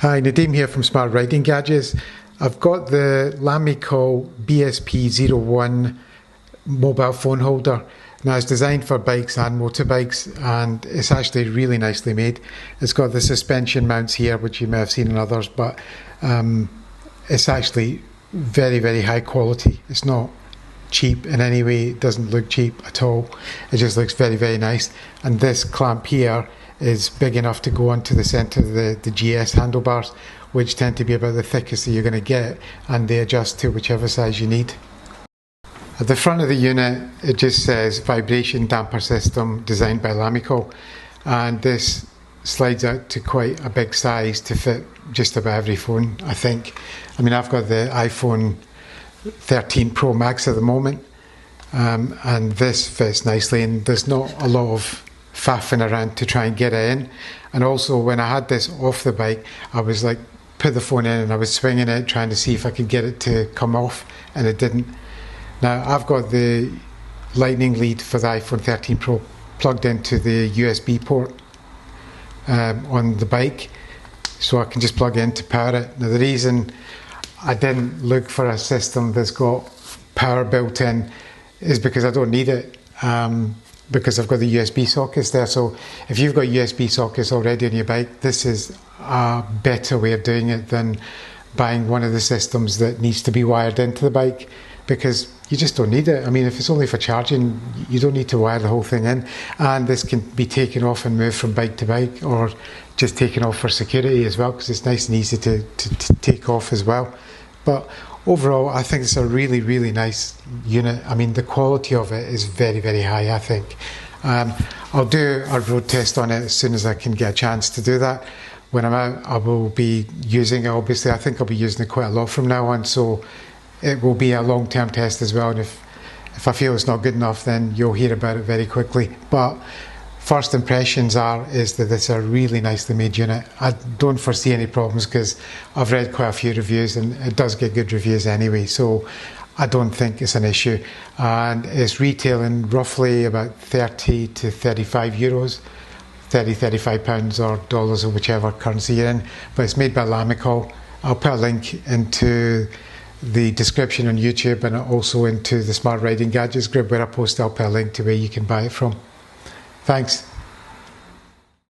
Hi, Nadeem here from Smart Riding Gadgets. I've got the Lamicall BSP01 mobile phone holder. Now it's designed for bikes and motorbikes, and it's actually really nicely made. It's got the suspension mounts here, which you may have seen in others, but it's actually very, very high quality. It's not cheap in any way. It doesn't look cheap at all. It just looks very, very nice. And this clamp here is big enough to go onto the centre of the GS handlebars, which tend to be about the thickest that you're going to get, and they adjust to whichever size you need. At the front of the unit, it just says vibration damper system designed by Lamicall, and this slides out to quite a big size to fit just about every phone, I think. I mean, I've got the iPhone 13 Pro Max at the moment, and this fits nicely, and there's not a lot of faffing around to try and get it in. And also, when I had this off the bike, I was like, put the phone in and I was swinging it, trying to see if I could get it to come off, and it didn't. Now, I've got the lightning lead for the iPhone 13 Pro plugged into the USB port on the bike, so I can just plug in to power it. Now, the reason I didn't look for a system that's got power built in is because I don't need it, because I've got the USB sockets there. So if you've got USB sockets already on your bike, this is a better way of doing it than buying one of the systems that needs to be wired into the bike, because you just don't need it. I mean, if it's only for charging, you don't need to wire the whole thing in. And this can be taken off and moved from bike to bike, or just taken off for security as well, because it's nice and easy to take off as well. But overall, I think it's a really, really nice unit. I mean, the quality of it is very, very high, I think. I'll do a road test on it as soon as I can get a chance to do that. When I'm out, I will be using it, obviously. I think I'll be using it quite a lot from now on, so it will be a long-term test as well. And if I feel it's not good enough, then you'll hear about it very quickly. But first impressions is that it's a really nicely made unit. I don't foresee any problems because I've read quite a few reviews, and it does get good reviews anyway, so I don't think it's an issue. And it's retailing roughly about 30 to 35 euros, 35 pounds or dollars, or whichever currency you're in. But it's made by Lamicall. I'll put a link into the description on YouTube, and also into the Smart Riding Gadgets group where I post. I'll put a link to where you can buy it from. Thanks.